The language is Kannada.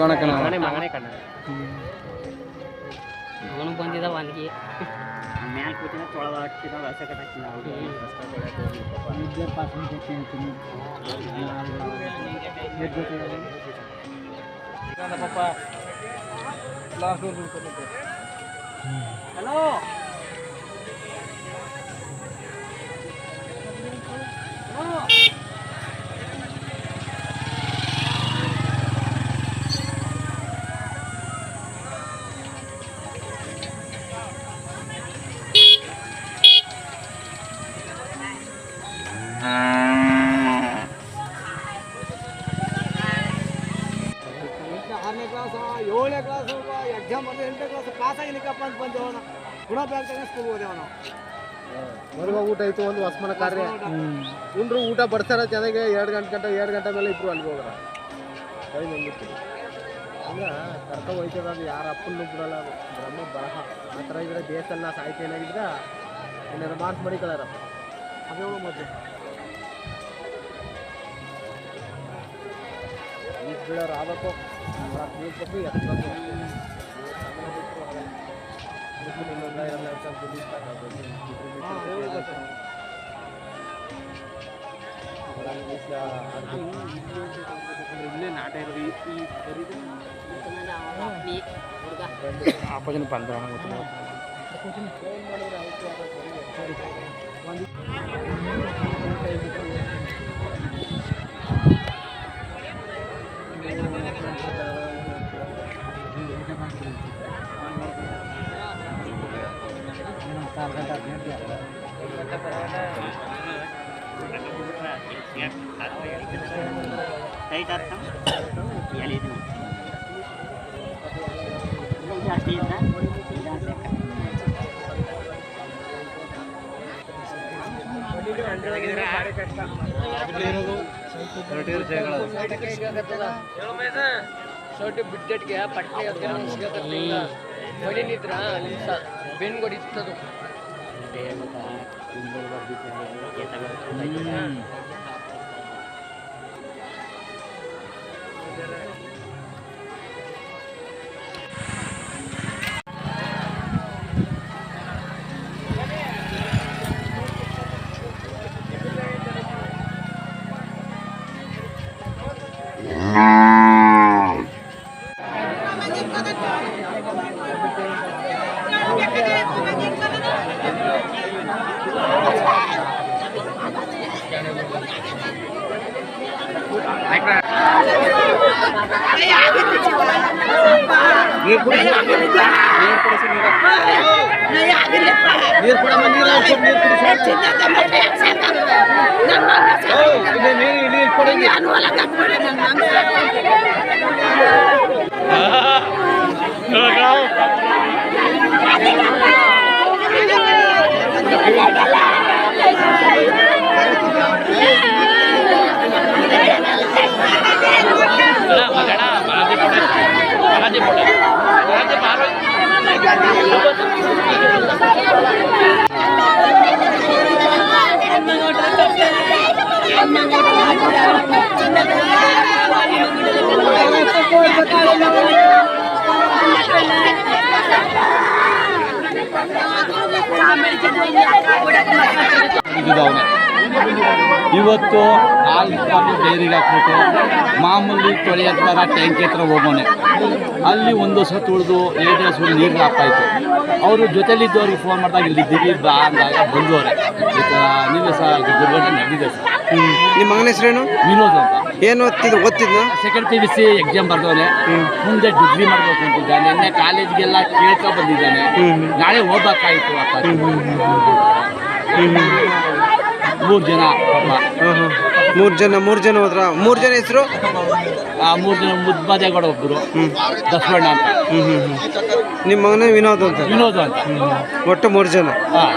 ಮಗನೇ ಕಣ್ಣ ಅವನು ಬಂದಿದ್ದ ವಾಲ್ಗಿ ಮ್ಯಾಲ್ ಕೂತಿನ ತೊಳದ ಹಾಕಿದ ರಸ ಕಟ್ಟಾಕಿನ ಹಲೋ ಏಳನೇ ಕ್ಲಾಸ್ ಎಕ್ಸಾಮ್ ಬಂದು 8ನೇ ಕ್ಲಾಸ್ ಪಾಸ್ ಆಗಿನಿಕಪ್ಪ ಅಂತ ಬಂದೇವಣ ಗುಣ ಬ್ಯಾಗ್ ತಗೊಂಡು ಸ್ಕೂಲ್ ಹೋದೇವ ನಾವು ಹೊರಗೆ ಊಟ ಆಯ್ತು ಒಂದು ಹೊಸ್ಮನ ಕಾರ್ಯ ಉಂಡ್ರು ಊಟ ಬಡ್ಸಾರ ಚೆನ್ನಾಗಿ 2 ಗಂಟೆ ಮೇಲೆ ಇಬ್ರು ಅಲ್ಲಿ ಹೋಗ್ರ ಟೈಮ್ ಹೆಂಗಿತ್ತು ಹಂಗೆ ಕರ್ಕ ಹೋಯ್ತದ ಅದು ಯಾರ ಅಪ್ಪನ್ನು ಬಿಡಲ್ಲ ಅದು ಬ್ರಹ್ಮ ಬರಹ ಆ ಥರ ಇದ್ರೆ ದೇಶದಲ್ಲಿ ನಾ ಸಾಹಿತ್ಯ ಏನಾಗಿದ್ರೆ ಏನಾದ್ರು ಮಾರ್ಕ್ಸ್ ಮಡಿಕೊಳ್ಳಾರಪ್ಪ ಅದೇ ಮೊದಲು ಈ ಬೀಳೋರು ಆಗಬೇಕು ನೀರು ಎತ್ತಬೇಕು ಇಲ್ಲೇ ನಾಟ ಇರೋದು ಈ ಆಪೋಜಿನ ಬಂದ್ರ ಟೈಟ್ ಆಗ್ತಾ ಎಲ್ಲಿದೆ ಜಾಸ್ತಿ ಇದ್ದ ಶರ್ಟ್ ಬಿಡ್ಡೆಟ್ಗೆ ಪಟ್ನೆ ಹೊಡಿನಿದ್ರ ಬೆನ್ ಹೊಡಿತದು ಇವತ್ತು ಹಾಲು ಡೈರಿಗೆ ಹಾಕ್ಬಿಟ್ಟು ಮಾಮೂಲಿ ತೊಳೆಯ ಥರ ಟ್ಯಾಂಕಿ ಹತ್ರ ಹೋಗೋನೆ ಅಲ್ಲಿ ಒಂದು ವರ್ಷ ತುಳಿದು ಏಜಸ್ ನೀರು ಹಾಕಾಯ್ತು ಅವರು ಜೊತೆಲಿದ್ದವ್ರಿಗೆ ಫೋನ್ ಮಾಡಿದಾಗ ಇಲ್ಲಿದ್ದೀವಿ ಬಾ ಅಂದಾಗ ಬಂದವರೆ ನೀವೇ ಸಹ ದುರ್ಘಟನೆ ನಡೆದಿದೆ ಸರ್. ನಿಮ್ಮ ಮಗನ ಹೆಸರೇನು? ವಿನೋದ್ ಅಂತ. ಏನು ಓದ್ತಿದ್ದ? ಸೆಕೆಂಡ್ PUC ಎಕ್ಸಾಮ್ ಬರ್ದವನೆ, ಮುಂದೆ ಡಿಗ್ರಿ ಮಾಡಬೇಕು ಅಂತಿದ್ದಾನೆ. ನಿನ್ನೆ ಕಾಲೇಜ್ಗೆಲ್ಲ ಕೇಳ್ಕೊ ಬಂದಿದ್ದಾನೆ, ನಾಳೆ ಹೋಗ್ಬೇಕಾಯ್ತು ಅಪ್ಪ. 3 ಜನ ಪಾಪ. 3 ಜನ ಹೋದ್ರ? 3 ಜನ ಹೆಸರು? 3 ಜನ ಮುದ್ಬಾದೇಗೌಡ ಒಬ್ಬರು, ದಸವಣ್ಣ ಅಂತ. ನಿಮ್ಮ ಮಗನ ವಿನೋದ್ ಅಂತ? ವಿನೋದ್ ಅಂತ. ಒಟ್ಟು 3 ಜನ. ಹಾಂ.